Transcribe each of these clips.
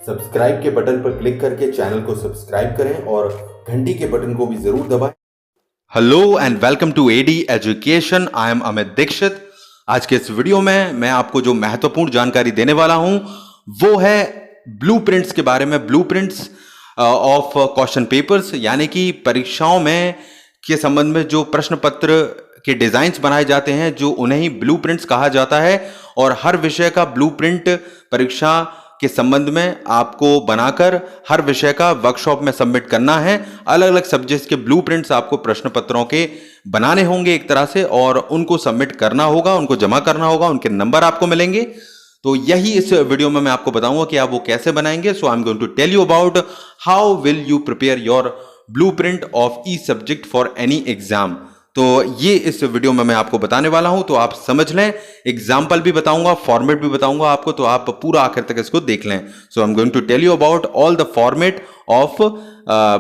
Subscribe के button पर click करके चैनल को सब्सक्राइब करें और घंटी के बटन को भी जरूर दबाएं। Hello and welcome to AD education. I am Amit Dikshit. आज के इस वीडियो में मैं आपको जो महत्वपूर्ण जानकारी देने वाला हूं वो है ब्लूप्रिंट्स के बारे में। ब्लूप्रिंट्स ऑफ क्वेश्चन पेपर्स, यानी कि परीक्षाओं में के संबंध में जो प्रश्न पत्र के डिजाइन्स बनाए जाते हैं, जो उन्हें ही ब्लूप्रिंट्स कहा जाता है। और हर विषय का ब्लूप्रिंट परीक्षा के संबंध में आपको बनाकर हर विषय का वर्कशॉप में सबमिट करना है। अलग अलग सब्जेक्ट्स के ब्लूप्रिंट्स आपको प्रश्न पत्रों के बनाने होंगे एक तरह से, और उनको सबमिट करना होगा, उनको जमा करना होगा, उनके नंबर आपको मिलेंगे। तो यही इस वीडियो में मैं आपको बताऊंगा कि आप वो कैसे बनाएंगे। So I am going to tell you about how will you prepare your blueprint of each subject for any exam. तो ये इस वीडियो में मैं आपको बताने वाला हूं, तो आप समझ लें। एग्जाम्पल भी बताऊंगा, फॉर्मेट भी बताऊंगा आपको, तो आप पूरा आखिर तक इसको देख लें। So I am going to tell you about all the format of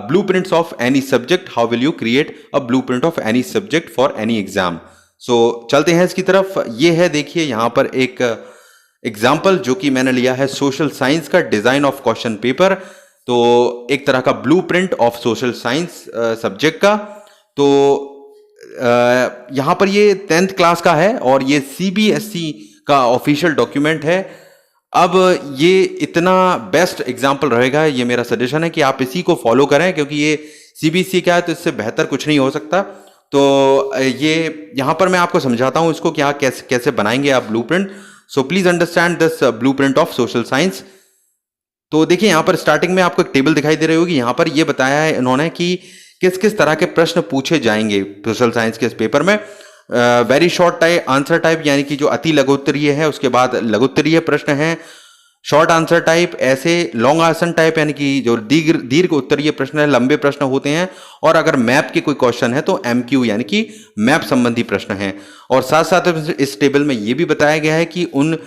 blueprints of any subject. How will you create a blueprint of any subject for any exam. So चलते हैं इसकी तरफ। ये है, देखिए यहां पर एक एग्जाम्पल जो कि मैंने लिया है सोशल साइंस का, डिजाइन ऑफ क्वेश्चन पेपर। तो एक तरह का blueprint of social science subject का। तो यहां पर ये 10th क्लास का है और ये सीबीएसई का ऑफिशियल डॉक्यूमेंट है। अब ये इतना बेस्ट एग्जाम्पल रहेगा, ये मेरा सजेशन है कि आप इसी को फॉलो करें, क्योंकि ये सीबीएसई का है तो इससे बेहतर कुछ नहीं हो सकता। तो ये यहां पर मैं आपको समझाता हूं इसको क्या कैसे बनाएंगे आप blueprint. So please understand this blueprint of social science. तो देखिए यहां पर स्टार्टिंग में आपको एक टेबल दिखाई दे रही होगी। यहां पर ये बताया है इन्होंने कि किस किस तरह के प्रश्न पूछे जाएंगे सोशल साइंस के इस पेपर में। Very short type answer type, यानी कि जो अति लघु उत्तरीय है, उसके बाद लघु उत्तरीय प्रश्न है। शॉर्ट आंसर टाइप, ऐसे लॉन्ग आंसर टाइप, यानी कि जो दीर्घ उत्तरीय प्रश्न है, लंबे प्रश्न होते हैं। और अगर मैप के कोई क्वेश्चन है तो एमक्यू, यानी कि मैप संबंधी प्रश्न है। और साथ साथ इस टेबल में यह भी बताया गया है कि उन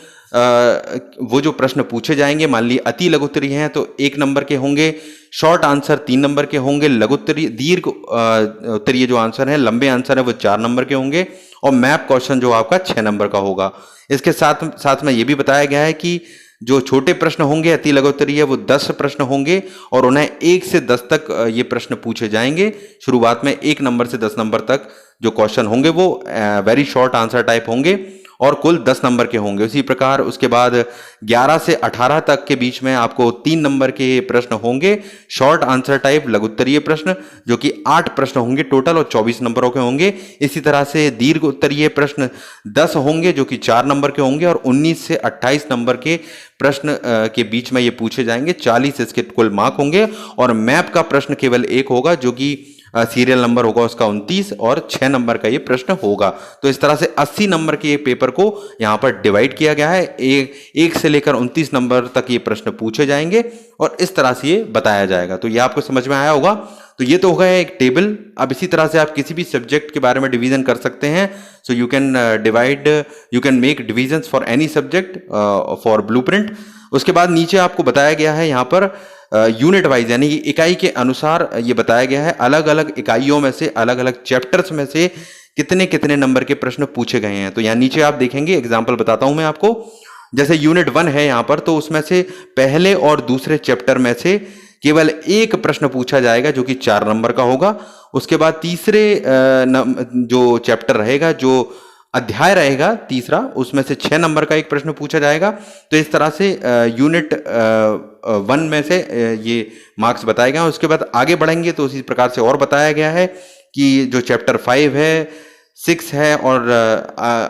वो जो प्रश्न पूछे जाएंगे, मान ली अति लघु उत्तरीय हैं तो 1 नंबर के होंगे, शॉर्ट आंसर 3 नंबर के होंगे, लघु उत्तरीय दीर्घ उत्तरीय जो आंसर है, लंबे आंसर है, वो 4 नंबर के होंगे, और मैप क्वेश्चन जो आपका 6 नंबर का होगा। इसके साथ साथ में ये भी बताया गया है कि जो छोटे प्रश्न होंगे अति लघु उत्तरीय, वो 10 प्रश्न होंगे और उन्हें 1 से 10 तक ये प्रश्न पूछे जाएंगे। शुरुआत में 1 नंबर से 10 नंबर तक जो क्वेश्चन होंगे वो वेरी शॉर्ट आंसर टाइप होंगे और कुल 10 नंबर के होंगे। उसी प्रकार उसके बाद 11 से 18 तक के बीच में आपको 3 नंबर के प्रश्न होंगे, शॉर्ट आंसर टाइप लघु उत्तरीय प्रश्न, जो कि 8 प्रश्न होंगे टोटल और 24 नंबरों के होंगे। इसी तरह से दीर्घ उत्तरीय प्रश्न 10 होंगे जो कि 4 नंबर के होंगे, और 19 से 28 नंबर के प्रश्न के बीच में ये पूछे जाएंगे। 40 इसके कुल मार्क होंगे। और मैप का प्रश्न केवल 1 होगा, जो कि सीरियल नंबर होगा उसका 29, और 6 नंबर का ये प्रश्न होगा। तो इस तरह से 80 नंबर के पेपर को यहाँ पर डिवाइड किया गया है। एक से लेकर 29 नंबर तक ये प्रश्न पूछे जाएंगे और इस तरह से ये बताया जाएगा। तो ये आपको समझ में आया होगा। तो ये तो हो गया एक टेबल। अब इसी तरह से आप किसी भी सब्जेक्ट के बारे में डिवीजन कर सकते हैं। So you can make divisions for any subject for blueprint. उसके बाद नीचे आपको बताया गया है यहाँ पर यूनिट वाइज, यानी कि इकाई के अनुसार ये बताया गया है अलग अलग इकाइयों में से, अलग अलग चैप्टर्स में से कितने कितने नंबर के प्रश्न पूछे गए हैं। तो यहाँ नीचे आप देखेंगे, एग्जाम्पल बताता हूं मैं आपको। जैसे यूनिट 1 है यहाँ पर, तो उसमें से पहले और दूसरे चैप्टर में से केवल 1 प्रश्न पूछा जाएगा जो कि 4 नंबर का होगा। उसके बाद तीसरे जो चैप्टर रहेगा, जो अध्याय रहेगा तीसरा, उसमें से 6 नंबर का एक प्रश्न पूछा जाएगा। तो इस तरह से यूनिट 1 में से ये मार्क्स बताए गए हैं। उसके बाद आगे बढ़ेंगे तो उसी प्रकार से और बताया गया है कि जो चैप्टर 5 है, 6 है और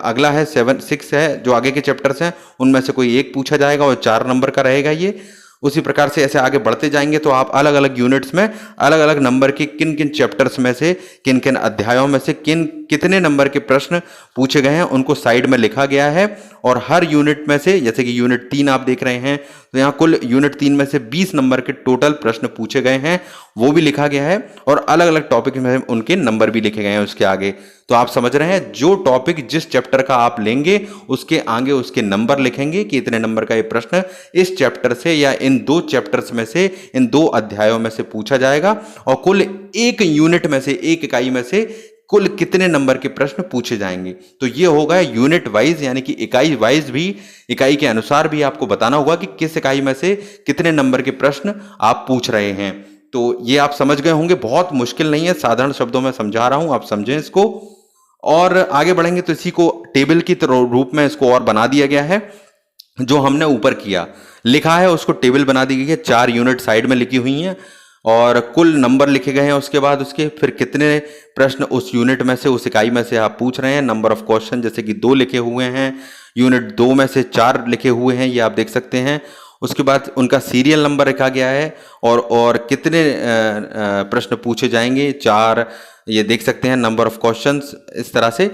अगला है 6 है, जो आगे के चैप्टर्स हैं उनमें से कोई एक पूछा जाएगा और 4 नंबर का रहेगा ये। उसी प्रकार से ऐसे आगे बढ़ते जाएंगे तो आप अलग अलग यूनिट्स में अलग अलग नंबर के किन किन चैप्टर्स में से, किन किन अध्यायों में से कितने नंबर के प्रश्न पूछे गए हैं उनको साइड में लिखा गया है। और हर यूनिट में से, जैसे कि यूनिट 3 आप देख रहे हैं, तो यहाँ कुल यूनिट 3 में से 20 नंबर के टोटल प्रश्न पूछे गए हैं, वो भी लिखा गया है। और अलग अलग टॉपिक में उनके नंबर भी लिखे गए हैं उसके आगे। तो आप समझ रहे हैं, जो टॉपिक जिस चैप्टर का आप लेंगे उसके आगे उसके नंबर लिखेंगे कि इतने नंबर का ये प्रश्न इस चैप्टर से या इन 2 चैप्टर्स में से, इन 2 अध्यायों में से पूछा जाएगा। और कुल एक यूनिट में से, एक इकाई में से कुल कितने नंबर के प्रश्न पूछे जाएंगे। तो ये होगा यूनिट वाइज, यानी कि इकाई वाइज भी, इकाई के अनुसार भी आपको बताना होगा कि किस इकाई में से कितने नंबर के प्रश्न आप पूछ रहे हैं। तो ये आप समझ गए होंगे, बहुत मुश्किल नहीं है, साधारण शब्दों में समझा रहा हूं, आप समझें इसको। और आगे बढ़ेंगे तो इसी को टेबल की रूप में इसको और बना दिया गया है। जो हमने ऊपर किया लिखा है उसको टेबल बना दी गई है, 4 यूनिट साइड में लिखी हुई हैं और कुल नंबर लिखे गए हैं। उसके बाद उसके फिर कितने प्रश्न उस यूनिट में से, उस इकाई में से आप पूछ रहे हैं। नंबर ऑफ क्वेश्चन जैसे कि 2 लिखे हुए हैं, यूनिट 2 में से 4 लिखे हुए हैं, ये आप देख सकते हैं। उसके बाद उनका सीरियल नंबर लिखा गया है और कितने प्रश्न पूछे जाएंगे, 4, ये देख सकते हैं नंबर ऑफ क्वेश्चंस इस तरह से।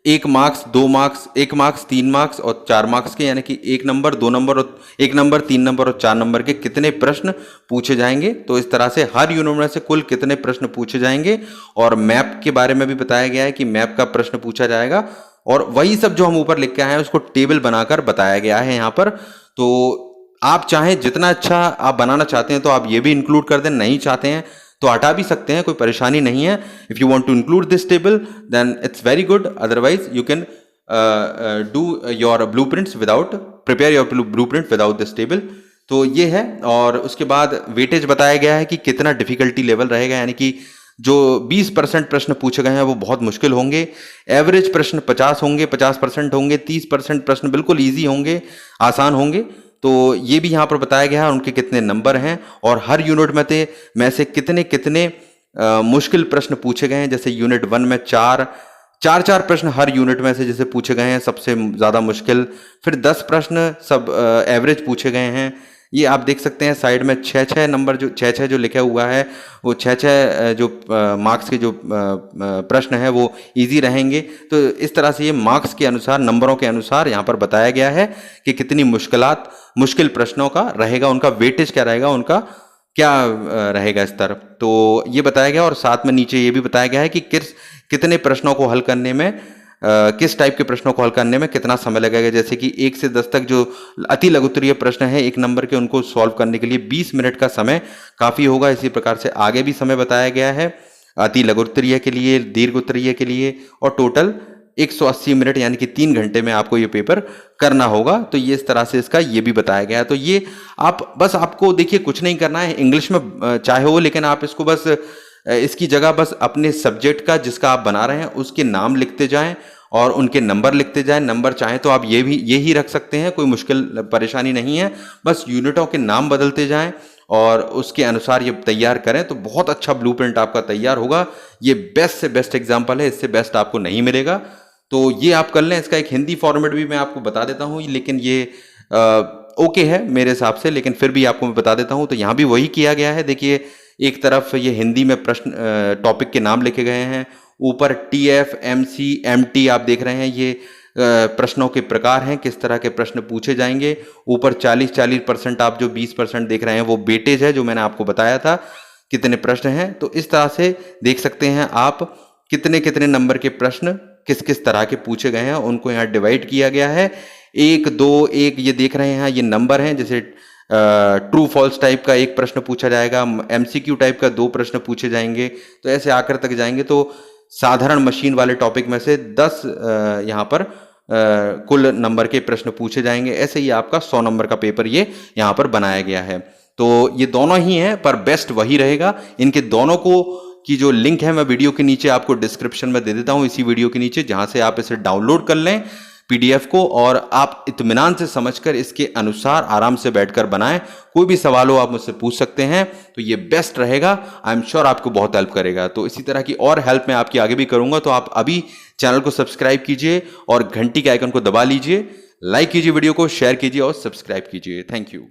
1 मार्क्स, 2 मार्क्स, 1 मार्क्स, 3 मार्क्स और 4 मार्क्स के, यानी कि 1 नंबर, 2 नंबर और 1 नंबर, 3 नंबर और 4 नंबर के कितने प्रश्न पूछे जाएंगे। तो इस तरह से हर यूनिट में से कुल कितने प्रश्न पूछे जाएंगे। और मैप के बारे में भी बताया गया है कि मैप का प्रश्न पूछा जाएगा और वही सब जो हम ऊपर लिख के आए हैं उसको टेबल बनाकर बताया गया है यहाँ पर। तो आप चाहें जितना अच्छा आप बनाना चाहते हैं तो आप ये भी इंक्लूड कर दें, नहीं चाहते हैं तो हटा भी सकते हैं, कोई परेशानी नहीं है। If you want to include this table then it's very good, otherwise you can do your blueprints without, prepare your blueprint without this table. तो ये है। और उसके बाद वेटेज बताया गया है कि कितना डिफिकल्टी लेवल रहेगा, यानी कि जो 20% प्रश्न पूछे गए हैं वो बहुत मुश्किल होंगे, एवरेज प्रश्न 50 होंगे, 50% होंगे, 30% प्रश्न बिल्कुल ईजी होंगे, आसान होंगे। तो ये भी यहाँ पर बताया गया है उनके कितने नंबर हैं और हर यूनिट में से कितने कितने मुश्किल प्रश्न पूछे गए हैं। जैसे यूनिट 1 में 4 प्रश्न हर यूनिट में से जैसे पूछे गए हैं सबसे ज़्यादा मुश्किल, फिर 10 प्रश्न सब एवरेज पूछे गए हैं। ये आप देख सकते हैं साइड में 6 नंबर जो 6 जो लिखा हुआ है वो 6 जो मार्क्स के जो प्रश्न है वो इजी रहेंगे। तो इस तरह से ये मार्क्स के अनुसार, नंबरों के अनुसार यहाँ पर बताया गया है कि कितनी मुश्किल प्रश्नों का रहेगा, उनका वेटेज क्या रहेगा, उनका क्या रहेगा स्तर। तो ये बताया गया और साथ में नीचे ये भी बताया गया है कि कितने प्रश्नों को हल करने में, किस टाइप के प्रश्नों को हल करने में कितना समय लगेगा। जैसे कि 1 से 10 तक जो अति लघुत्तरीय प्रश्न है 1 नंबर के, उनको सॉल्व करने के लिए 20 मिनट का समय काफ़ी होगा। इसी प्रकार से आगे भी समय बताया गया है अति लघुत्तरीय के लिए, दीर्घ उत्तरीय के लिए, और टोटल 180 मिनट यानी कि 3 घंटे में आपको ये पेपर करना होगा। तो ये इस तरह से इसका ये भी बताया गया है। तो ये आप बस, आपको देखिए कुछ नहीं करना है, इंग्लिश में चाहे हो, लेकिन आप इसको बस इसकी जगह बस अपने सब्जेक्ट का जिसका आप बना रहे हैं उसके नाम लिखते जाएं और उनके नंबर लिखते जाएं। नंबर चाहें तो आप ये ही रख सकते हैं, कोई मुश्किल परेशानी नहीं है। बस यूनिटों के नाम बदलते जाएं और उसके अनुसार ये तैयार करें तो बहुत अच्छा ब्लूप्रिंट आपका तैयार होगा। ये बेस्ट से बेस्ट एग्जाम्पल है, इससे बेस्ट आपको नहीं मिलेगा। तो ये आप कर लें। इसका एक हिंदी फॉर्मेट भी मैं आपको बता देता हूँ, लेकिन ये ओके है मेरे हिसाब से, लेकिन फिर भी आपको मैं बता देता हूँ। तो यहाँ भी वही किया गया है। देखिए एक तरफ ये हिंदी में प्रश्न टॉपिक के नाम लिखे गए हैं, ऊपर TF, MC, MT आप देख रहे हैं, ये प्रश्नों के प्रकार हैं, किस तरह के प्रश्न पूछे जाएंगे। ऊपर 40% आप जो 20% देख रहे हैं वो वेटेज है, जो मैंने आपको बताया था कितने प्रश्न हैं। तो इस तरह से देख सकते हैं आप कितने कितने नंबर के प्रश्न किस किस तरह के पूछे गए हैं, उनको यहाँ डिवाइड किया गया है। 1, 2, 1 ये देख रहे हैं, ये नंबर हैं। जैसे ट्रू फॉल्स टाइप का 1 प्रश्न पूछा जाएगा, MCQ टाइप का 2 प्रश्न पूछे जाएंगे। तो ऐसे आकर तक जाएंगे तो साधारण मशीन वाले टॉपिक में से 10 यहाँ पर कुल नंबर के प्रश्न पूछे जाएंगे। ऐसे ही आपका 100 नंबर का पेपर ये यहाँ पर बनाया गया है। तो ये दोनों ही हैं, पर बेस्ट वही रहेगा। इनके दोनों को की जो लिंक है मैं वीडियो के नीचे आपको डिस्क्रिप्शन में दे देता हूँ, इसी वीडियो के नीचे, जहाँ से आप इसे डाउनलोड कर लें PDF को, और आप इत्मीनान से समझकर इसके अनुसार आराम से बैठकर बनाएं। कोई भी सवाल हो आप मुझसे पूछ सकते हैं। तो ये बेस्ट रहेगा, आई एम श्योर आपको बहुत हेल्प करेगा। तो इसी तरह की और हेल्प मैं आपकी आगे भी करूंगा। तो आप अभी चैनल को सब्सक्राइब कीजिए और घंटी के आइकन को दबा लीजिए, लाइक कीजिए वीडियो को, शेयर कीजिए और सब्सक्राइब कीजिए। Thank you.